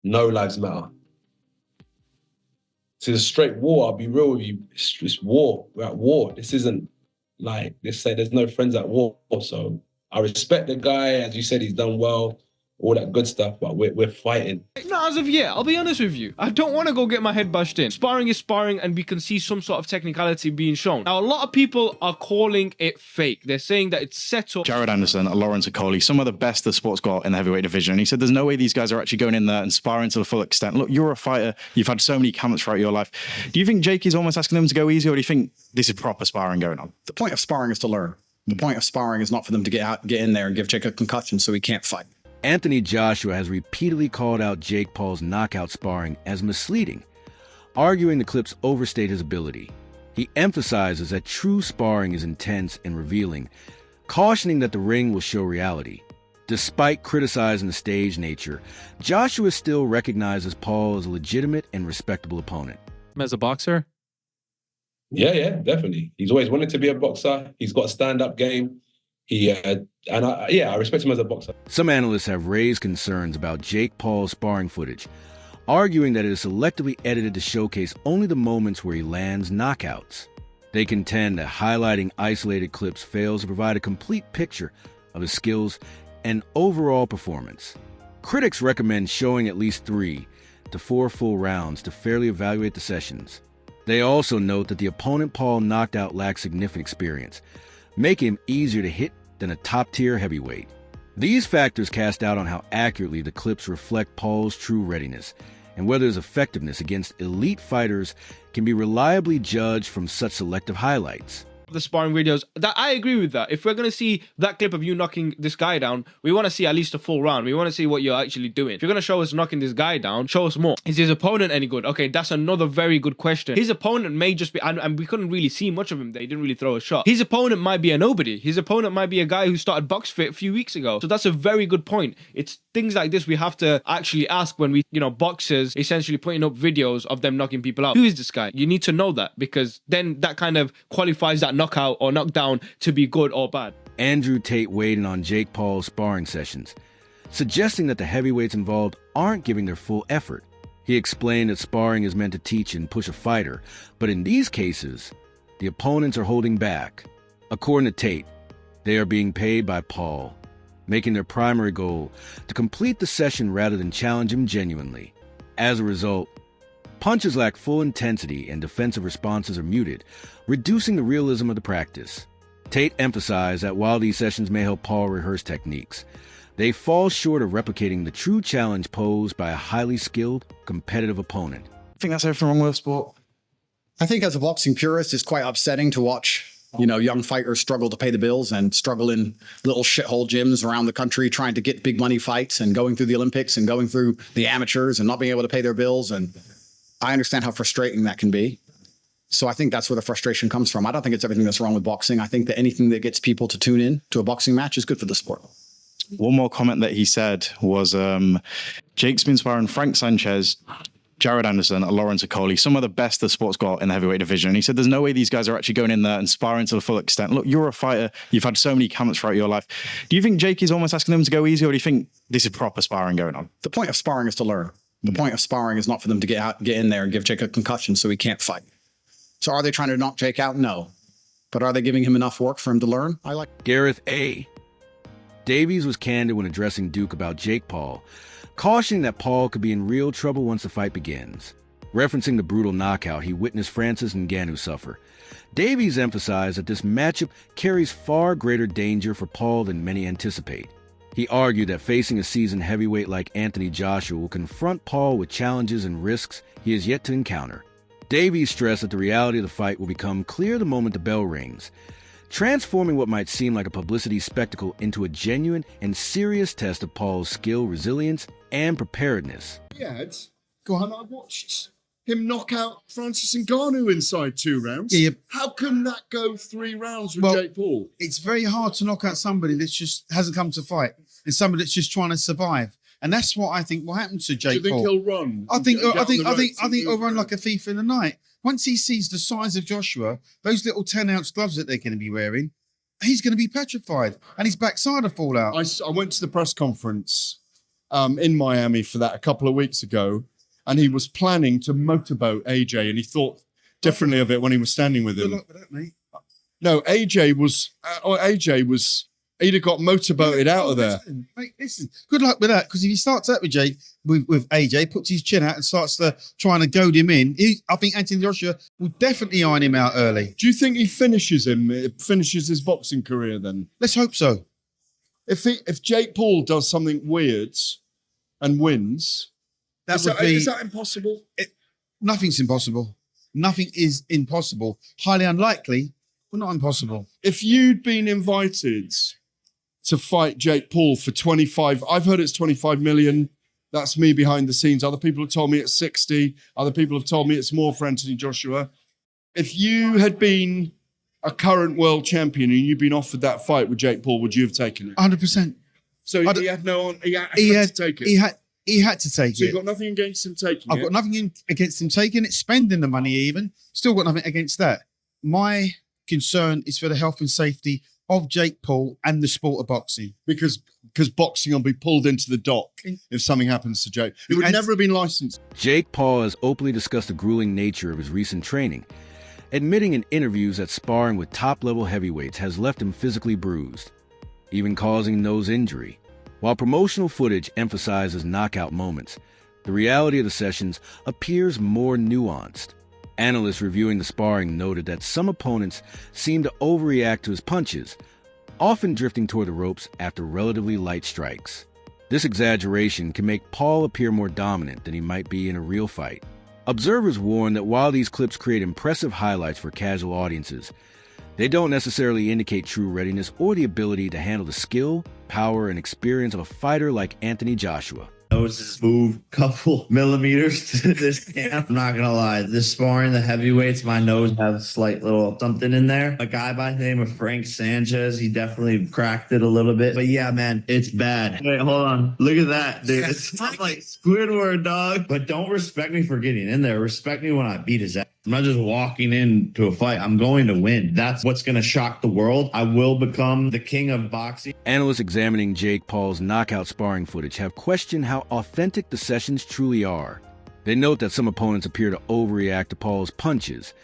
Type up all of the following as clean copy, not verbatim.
no lives matter. This is a straight war. I'll be real with you. It's war. We're at war. This isn't like they say. There's no friends at war. So I respect the guy. As you said, he's done well. All that good stuff, but we're fighting. No, as of yet, I'll be honest with you. I don't want to go get my head bashed in. Sparring is sparring, and we can see some sort of technicality being shown. Now, a lot of people are calling it fake. They're saying that it's set up. Jared Anderson, Lawrence Okoli, some of the best the sport's got in the heavyweight division. And he said there's no way these guys are actually going in there and sparring to the full extent. Look, you're a fighter. You've had so many camps throughout your life. Do you think Jake is almost asking them to go easy, or do you think this is proper sparring going on? The point of sparring is to learn. The point of sparring is not for them to get in there and give Jake a concussion so he can't fight. Anthony Joshua has repeatedly called out Jake Paul's knockout sparring as misleading, arguing the clips overstate his ability. He emphasizes that true sparring is intense and revealing, cautioning that the ring will show reality. Despite criticizing the stage nature, Joshua still recognizes Paul as a legitimate and respectable opponent. As a boxer? Yeah, definitely. He's always wanted to be a boxer. He's got a stand-up game. I respect him as a boxer. Some analysts have raised concerns about Jake Paul's sparring footage, arguing that it is selectively edited to showcase only the moments where he lands knockouts. They contend that highlighting isolated clips fails to provide a complete picture of his skills and overall performance. Critics recommend showing at least 3 to 4 full rounds to fairly evaluate the sessions. They also note that the opponent Paul knocked out lacks significant experience, making him easier to hit than a top-tier heavyweight. These factors cast doubt on how accurately the clips reflect Paul's true readiness, and whether his effectiveness against elite fighters can be reliably judged from such selective highlights. The sparring videos, that I agree with that. If we're going to see that clip of you knocking this guy down, we want to see at least a full round. We want to see what you're actually doing. If you're going to show us knocking this guy down, show us more. Is his opponent any good? Okay, that's another very good question. His opponent may just be, and we couldn't really see much of him there. He didn't really throw a shot. His opponent might be a nobody. His opponent might be a guy who started box fit a few weeks ago. So that's a very good point. It's things like this we have to actually ask when we, boxers essentially putting up videos of them knocking people out. Who is this guy? You need to know that, because then that kind of qualifies that knockout or knockdown to be good or bad. Andrew Tate weighed in on Jake Paul's sparring sessions, suggesting that the heavyweights involved aren't giving their full effort. He explained that sparring is meant to teach and push a fighter, but in these cases, the opponents are holding back. According to Tate, they are being paid by Paul, making their primary goal to complete the session rather than challenge him genuinely. As a result, punches lack full intensity and defensive responses are muted, reducing the realism of the practice. Tate emphasized that while these sessions may help Paul rehearse techniques, they fall short of replicating the true challenge posed by a highly skilled, competitive opponent. I think that's everything wrong with the sport. I think as a boxing purist, it's quite upsetting to watch, young fighters struggle to pay the bills and struggle in little shithole gyms around the country trying to get big money fights and going through the Olympics and going through the amateurs and not being able to pay their bills. And I understand how frustrating that can be. So I think that's where the frustration comes from. I don't think it's everything that's wrong with boxing. I think that anything that gets people to tune in to a boxing match is good for the sport. One more comment that he said was, Jake's been sparring Frank Sanchez, Jared Anderson, Lawrence Okoli, some of the best the sport's got in the heavyweight division. And he said there's no way these guys are actually going in there and sparring to the full extent. Look, you're a fighter. You've had so many camps throughout your life. Do you think Jake is almost asking them to go easy, or do you think this is proper sparring going on? The point of sparring is to learn. The point of sparring is not for them to get in there and give Jake a concussion so he can't fight. So are they trying to knock Jake out? No. But are they giving him enough work for him to learn? I like Gareth A. Davies was candid when addressing Duke about Jake Paul, cautioning that Paul could be in real trouble once the fight begins. Referencing the brutal knockout he witnessed Francis Ngannou suffer, Davies emphasized that this matchup carries far greater danger for Paul than many anticipate. He argued that facing a seasoned heavyweight like Anthony Joshua will confront Paul with challenges and risks he has yet to encounter. Davies stressed that the reality of the fight will become clear the moment the bell rings, transforming what might seem like a publicity spectacle into a genuine and serious test of Paul's skill, resilience, and preparedness. Yeah, go on, I watched him knock out Francis Ngannou inside 2 rounds. Yeah. How can that go 3 rounds with Jake Paul? It's very hard to knock out somebody that just hasn't come to fight and somebody that's just trying to survive. And that's what I think will happen to Jake Paul. Do you think he'll run? I think he'll run like a thief in the night. Once he sees the size of Joshua, those little 10-ounce gloves that they're going to be wearing, he's going to be petrified and his backside will fall out. I went to the press conference in Miami for that a couple of weeks ago, and he was planning to motorboat AJ, and he thought differently of it when he was standing with him. Good luck with that, mate. No, AJ was, he'd have got motorboated out of there. Listen, mate, listen. Good luck with that, because if he starts out with AJ, puts his chin out and starts trying to goad him in, I think Anthony Joshua will definitely iron him out early. Do you think he finishes his boxing career then? Let's hope so. If Jake Paul does something weird and wins, is that impossible? Nothing's impossible. Nothing is impossible. Highly unlikely, but not impossible. If you'd been invited to fight Jake Paul for 25, I've heard it's 25 million. That's me behind the scenes. Other people have told me it's 60. Other people have told me it's more for Anthony Joshua. If you had been a current world champion and you'd been offered that fight with Jake Paul, would you have taken it? 100%. So he had to take it. He had to take it. So you've got nothing against him taking it? I've got nothing against him taking it, spending the money even. Still got nothing against that. My concern is for the health and safety of Jake Paul and the sport of boxing. Because boxing will be pulled into the dock if something happens to Jake. It would never have been licensed. Jake Paul has openly discussed the grueling nature of his recent training, admitting in interviews that sparring with top-level heavyweights has left him physically bruised, even causing nose injury. While promotional footage emphasizes knockout moments, the reality of the sessions appears more nuanced. Analysts reviewing the sparring noted that some opponents seem to overreact to his punches, often drifting toward the ropes after relatively light strikes. This exaggeration can make Paul appear more dominant than he might be in a real fight. Observers warn that while these clips create impressive highlights for casual audiences, they don't necessarily indicate true readiness or the ability to handle the skill, power, and experience of a fighter like Anthony Joshua. Noses move a couple millimeters to this camp. I'm not gonna lie, this sparring the heavyweights, my nose has a slight little something in there. A guy by the name of Frank Sanchez, he definitely cracked it a little bit. But yeah, man, it's bad. Wait, hold on. Look at that, dude. It's like Squidward, dog. But don't respect me for getting in there. Respect me when I beat his ass. I'm not just walking into a fight. I'm going to win. That's what's going to shock the world. I will become the king of boxing. Analysts examining Jake Paul's knockout sparring footage have questioned how authentic the sessions truly are. They note that some opponents appear to overreact to Paul's punches,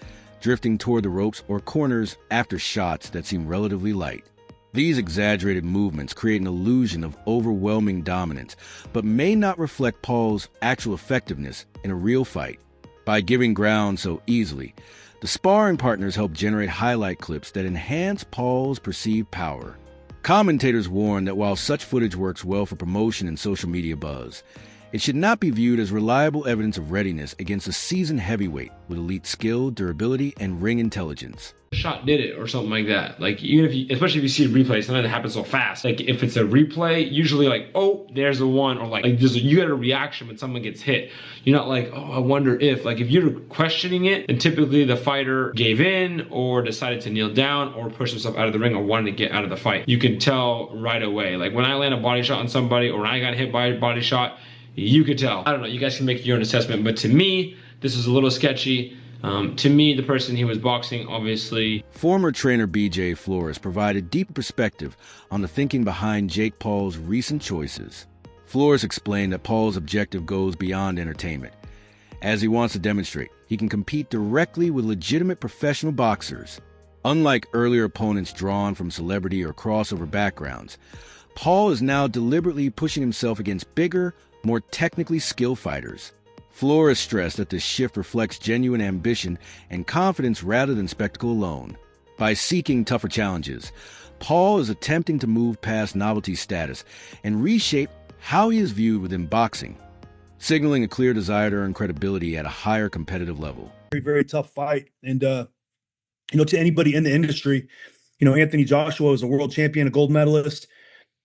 drifting toward the ropes or corners after shots that seem relatively light. These exaggerated movements create an illusion of overwhelming dominance, but may not reflect Paul's actual effectiveness in a real fight. By giving ground so easily, the sparring partners help generate highlight clips that enhance Paul's perceived power. Commentators warn that while such footage works well for promotion and social media buzz, it should not be viewed as reliable evidence of readiness against a seasoned heavyweight with elite skill, durability, and ring intelligence. Shot did it or something like that. Like, even if you, especially if you see a replay, sometimes it happens so fast. Like, if it's a replay, usually like, oh, there's the one, or like you get a reaction when someone gets hit. You're not like, oh, I wonder if. Like, if you're questioning it, then typically the fighter gave in or decided to kneel down or push himself out of the ring or wanted to get out of the fight. You can tell right away. Like, when I land a body shot on somebody or when I got hit by a body shot, you could tell. I don't know, you guys can make your own assessment, but to me, this is a little sketchy. To me, the person he was boxing, obviously. Former trainer BJ Flores provided deep perspective on the thinking behind Jake Paul's recent choices. Flores explained that Paul's objective goes beyond entertainment, as he wants to demonstrate he can compete directly with legitimate professional boxers. Unlike earlier opponents drawn from celebrity or crossover backgrounds, Paul is now deliberately pushing himself against bigger, more technically skilled fighters. Flores stressed that this shift reflects genuine ambition and confidence rather than spectacle alone. By seeking tougher challenges, Paul is attempting to move past novelty status and reshape how he is viewed within boxing, signaling a clear desire to earn credibility at a higher competitive level. Very, very tough fight. And, to anybody in the industry, Anthony Joshua is a world champion, a gold medalist.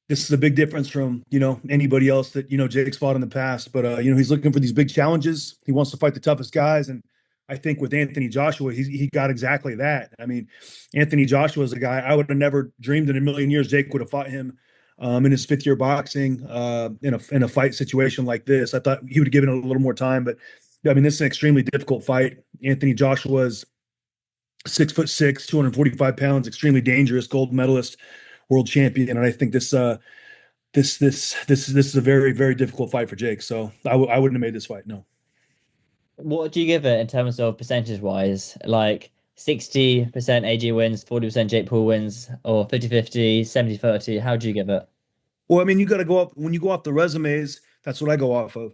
This is a big difference from, anybody else that, Jake's fought in the past. But, he's looking for these big challenges. He wants to fight the toughest guys. And I think with Anthony Joshua, he got exactly that. I mean, Anthony Joshua is a guy I would have never dreamed in a million years Jake would have fought him in his fifth year boxing in a fight situation like this. I thought he would have given it a little more time. But, this is an extremely difficult fight. Anthony Joshua is 6'6", 245 pounds, extremely dangerous, gold medalist, world champion. And I think this this is a very, very difficult fight for Jake. So I wouldn't have made this fight. No. What do you give it in terms of percentage wise? Like 60% AG wins, 40% Jake Paul wins, or 50-50, 70-30? How do you give it? Well, I mean, you got to go up when you go off the resumes. That's what I go off of.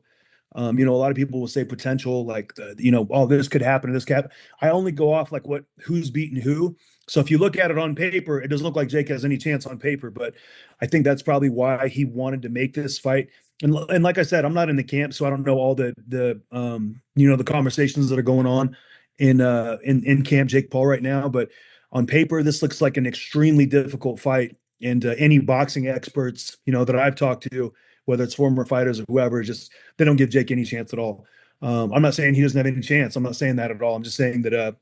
A lot of people will say potential, like, oh, this could happen, this could happen. I only go off like who's beaten who. So if you look at it on paper, it doesn't look like Jake has any chance on paper, but I think that's probably why he wanted to make this fight. And like I said, I'm not in the camp, so I don't know all the conversations that are going on in camp Jake Paul right now. But on paper, this looks like an extremely difficult fight. And any boxing experts, that I've talked to, whether it's former fighters or whoever, they don't give Jake any chance at all. I'm not saying he doesn't have any chance. I'm not saying that at all. I'm just saying that,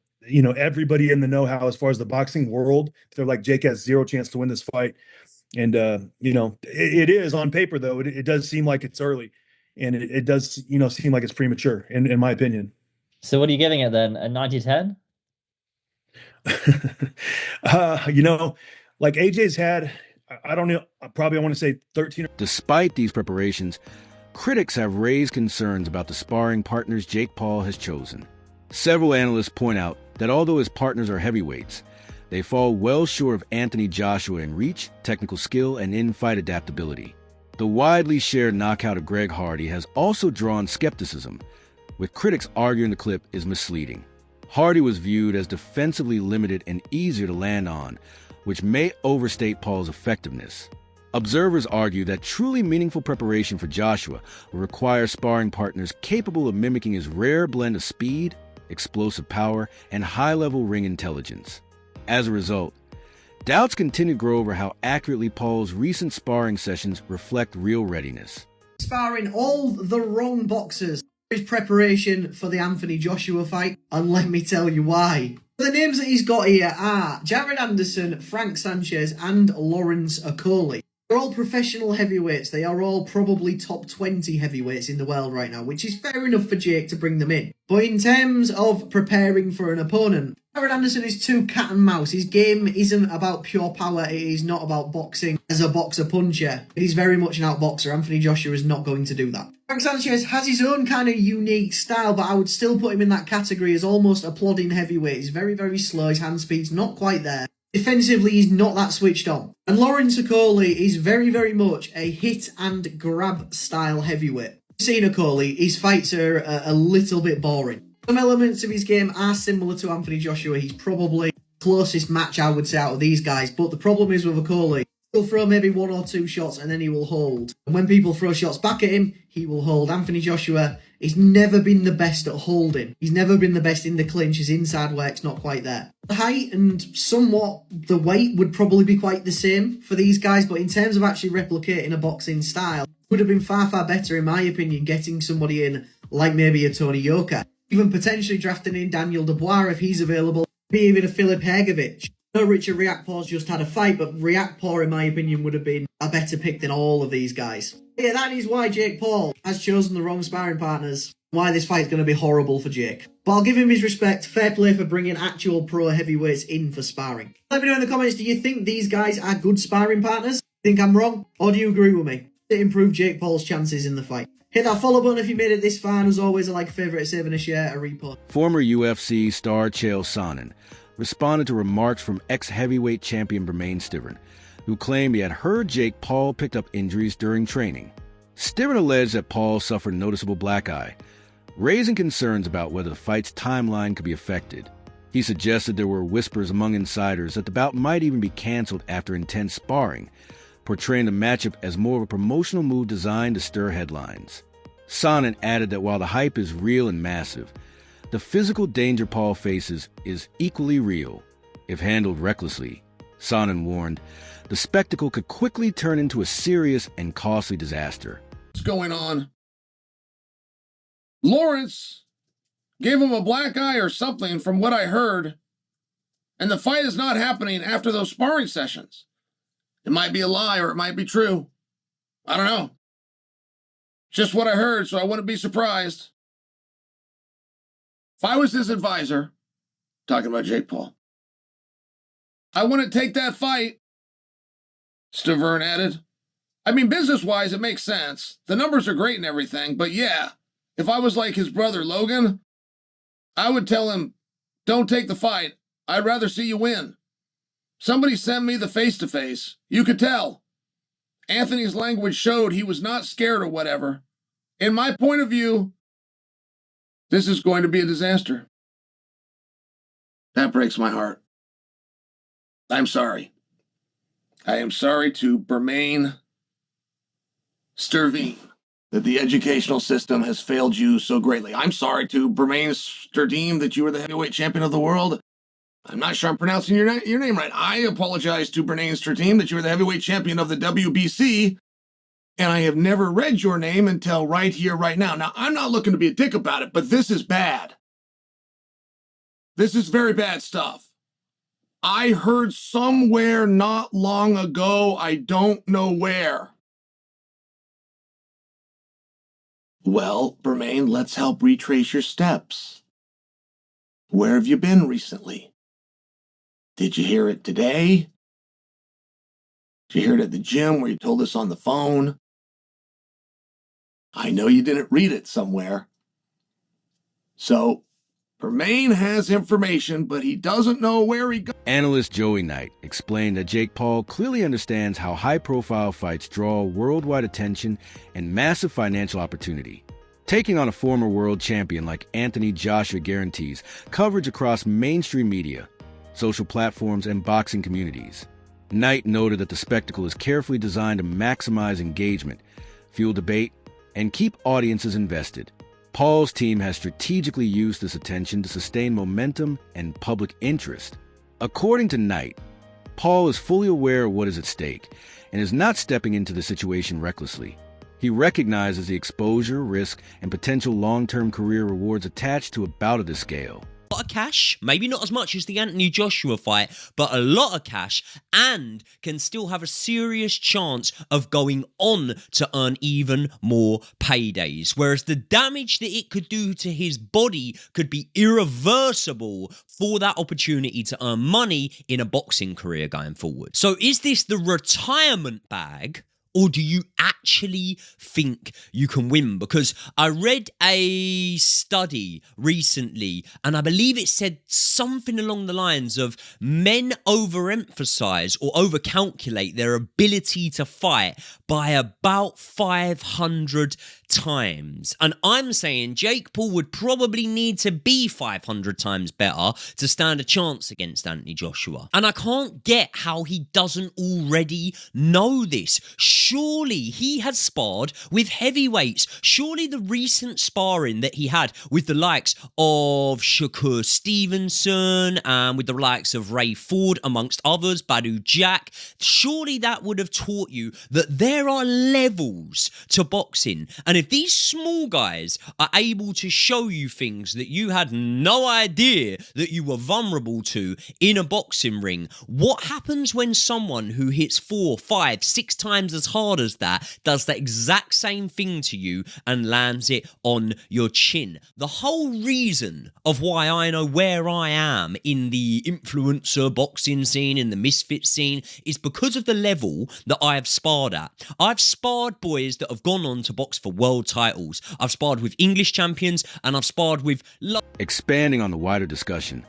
everybody in the know-how as far as the boxing world, they're like, Jake has zero chance to win this fight. And, it is on paper, though. It does seem like it's early. And it does, seem like it's premature, in my opinion. So what are you giving it then? A 90-10? Like AJ's had, I don't know, probably I want to say 13. Despite these preparations, critics have raised concerns about the sparring partners Jake Paul has chosen. Several analysts point out that although his partners are heavyweights, they fall well short of Anthony Joshua in reach, technical skill, and in-fight adaptability. The widely shared knockout of Greg Hardy has also drawn skepticism, with critics arguing the clip is misleading. Hardy was viewed as defensively limited and easier to land on, which may overstate Paul's effectiveness. Observers argue that truly meaningful preparation for Joshua will require sparring partners capable of mimicking his rare blend of speed, explosive power, and high-level ring intelligence. As a result, doubts continue to grow over how accurately Paul's recent sparring sessions reflect real readiness. Sparring all the wrong boxers. His preparation for the Anthony Joshua fight, and let me tell you why. The names that he's got here are Jared Anderson, Frank Sanchez, and Lawrence Okolie. They're all professional heavyweights. They are all probably top 20 heavyweights in the world right now, which is fair enough for Jake to bring them in. But in terms of preparing for an opponent, Jared Anderson is too cat and mouse. His game isn't about pure power. It is not about boxing as a boxer puncher. He's very much an outboxer. Anthony Joshua is not going to do that. Frank Sanchez has his own kind of unique style, but I would still put him in that category as almost a plodding heavyweight. He's very, very slow. His hand speed's not quite there. Defensively, he's not that switched on. And Lawrence Okolie is very, very much a hit and grab style heavyweight. Seen Okolie, his fights are a little bit boring. Some elements of his game are similar to Anthony Joshua. He's probably the closest match, I would say, out of these guys. But the problem is with Okolie, he'll throw maybe one or two shots and then he will hold. And when people throw shots back at him, he will hold. Anthony Joshua, he's never been the best at holding. He's never been the best in the clinch. His inside work's not quite there. The height and somewhat the weight would probably be quite the same for these guys, but in terms of actually replicating a boxing style, it would have been far, far better, in my opinion, getting somebody in like maybe a Tony Yoka. Even potentially drafting in Daniel Dubois if he's available. Maybe even a Filip Hergovic. I know Richard Riakpor's just had a fight, but Riakpor, in my opinion, would have been a better pick than all of these guys. Yeah, that is why Jake Paul has chosen the wrong sparring partners. Why this fight's going to be horrible for Jake. But I'll give him his respect. Fair play for bringing actual pro heavyweights in for sparring. Let me know in the comments, do you think these guys are good sparring partners? Think I'm wrong? Or do you agree with me? To improve Jake Paul's chances in the fight. Hit that follow button if you made it this far, and as always, a like, a favourite, a save, and a share, a repost. Former UFC star Chael Sonnen responded to remarks from ex-heavyweight champion Bermane Stiverne, who claimed he had heard Jake Paul picked up injuries during training. Stiverne alleged that Paul suffered a noticeable black eye, raising concerns about whether the fight's timeline could be affected. He suggested there were whispers among insiders that the bout might even be canceled after intense sparring, portraying the matchup as more of a promotional move designed to stir headlines. Sonnen added that while the hype is real and massive, the physical danger Paul faces is equally real. If handled recklessly, Sonnen warned, the spectacle could quickly turn into a serious and costly disaster. What's going on? Lawrence gave him a black eye or something from what I heard, and the fight is not happening after those sparring sessions. It might be a lie or it might be true. I don't know. Just what I heard, so I wouldn't be surprised. If I was his advisor, talking about Jake Paul, I wouldn't take that fight, Stiverne added. I mean, business-wise, it makes sense. The numbers are great and everything, but yeah, if I was like his brother Logan, I would tell him, don't take the fight. I'd rather see you win. Somebody sent me the face-to-face. You could tell. Anthony's language showed he was not scared or whatever. In my point of view, this is going to be a disaster. That breaks my heart. I'm sorry. I am sorry to Bermain Sterveen that the educational system has failed you so greatly. I'm sorry to Bermain Sterveen that you were the heavyweight champion of the world. I'm not sure I'm pronouncing your name right. I apologize to Bermain Sterveen that you were the heavyweight champion of the WBC, and I have never read your name until right here, right now. Now, I'm not looking to be a dick about it, but this is bad. This is very bad stuff. I heard somewhere not long ago, I don't know where. Well, Bermain, let's help retrace your steps. Where have you been recently? Did you hear it today? Did you hear it at the gym where you told us on the phone? I know you didn't read it somewhere. So, Bermain has information, but he doesn't know where he goes. Analyst Joey Knight explained that Jake Paul clearly understands how high-profile fights draw worldwide attention and massive financial opportunity. Taking on a former world champion like Anthony Joshua guarantees coverage across mainstream media, social platforms, and boxing communities. Knight noted that the spectacle is carefully designed to maximize engagement, fuel debate, and keep audiences invested. Paul's team has strategically used this attention to sustain momentum and public interest. According to Knight, Paul is fully aware of what is at stake and is not stepping into the situation recklessly. He recognizes the exposure, risk, and potential long-term career rewards attached to a bout of this scale. A lot of cash, maybe not as much as the Anthony Joshua fight, but a lot of cash, and can still have a serious chance of going on to earn even more paydays. Whereas the damage that it could do to his body could be irreversible for that opportunity to earn money in a boxing career going forward. So is this the retirement bag? Or do you actually think you can win? Because I read a study recently, and I believe it said something along the lines of men overemphasize or overcalculate their ability to fight by about 500 times. And I'm saying Jake Paul would probably need to be 500 times better to stand a chance against Anthony Joshua. And I can't get how he doesn't already know this. Surely he has sparred with heavyweights. Surely the recent sparring that he had with the likes of Shakur Stevenson and with the likes of Ray Ford, amongst others, Badu Jack, surely that would have taught you that there are levels to boxing. And if these small guys are able to show you things that you had no idea that you were vulnerable to in a boxing ring, what happens when someone who hits 4, 5, 6 times as hard as that does the exact same thing to you and lands it on your chin? The whole reason of why I know where I am in the influencer boxing scene, in the misfit scene, is because of the level that I have sparred at. I've sparred boys that have gone on to box for world titles. I've sparred with English champions, and I've sparred with... Expanding on the wider discussion,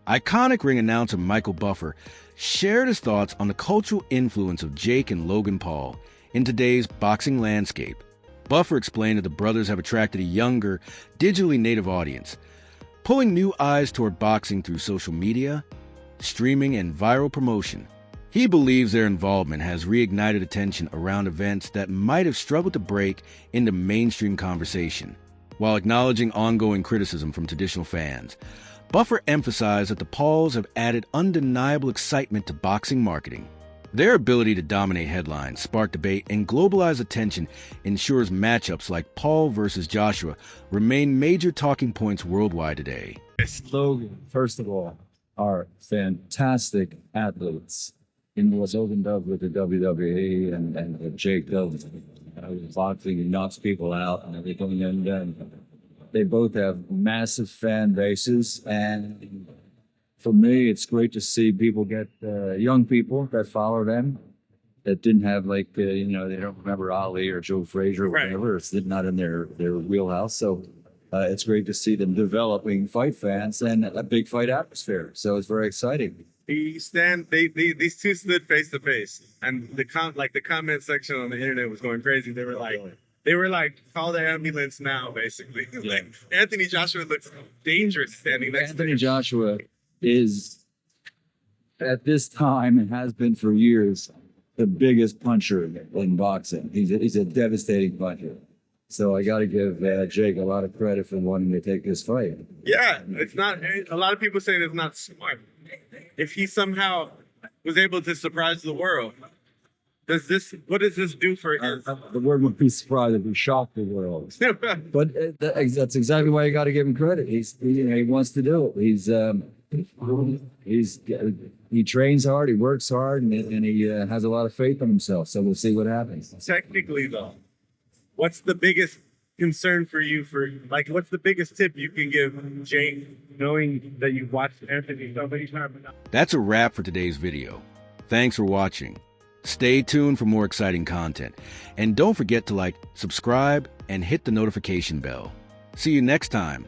iconic ring announcer Michael Buffer shared his thoughts on the cultural influence of Jake and Logan Paul in today's boxing landscape. Buffer explained that the brothers have attracted a younger, digitally native audience, pulling new eyes toward boxing through social media, streaming, and viral promotion. He believes their involvement has reignited attention around events that might have struggled to break into mainstream conversation. While acknowledging ongoing criticism from traditional fans, Buffer emphasized that the Pauls have added undeniable excitement to boxing marketing. Their ability to dominate headlines, spark debate, and globalize attention ensures matchups like Paul versus Joshua remain major talking points worldwide today. Logan, first of all, are fantastic athletes. In what Logan does with the WWE and what Jake does with boxing, he knocks people out and everything. And they both have massive fan bases. And for me, it's great to see people get young people that follow them that didn't have like they don't remember Ali or Joe Frazier or whatever. It's not in their wheelhouse. So it's great to see them developing fight fans and a big fight atmosphere. So it's very exciting. These two stood face to face, and the comment section on the internet was going crazy. They were like, call the ambulance now, basically. Like, Anthony Joshua looks dangerous standing next to him. Anthony Joshua is, at this time, and has been for years, the biggest puncher in boxing. He's a devastating puncher. So I got to give Jake a lot of credit for wanting to take this fight. Yeah, it's not. A lot of people saying it's not smart. If he somehow was able to surprise the world, what does this do for him? The word would be surprised if he shocked the world. But that's exactly why you got to give him credit. He wants to do it. He trains hard, he works hard, and he has a lot of faith in himself. So we'll see what happens. Technically, though, what's the biggest concern for you what's the biggest tip you can give Jake, knowing that you've watched Anthony so many times? That's a wrap for today's video. Thanks for watching. Stay tuned for more exciting content. And don't forget to subscribe, and hit the notification bell. See you next time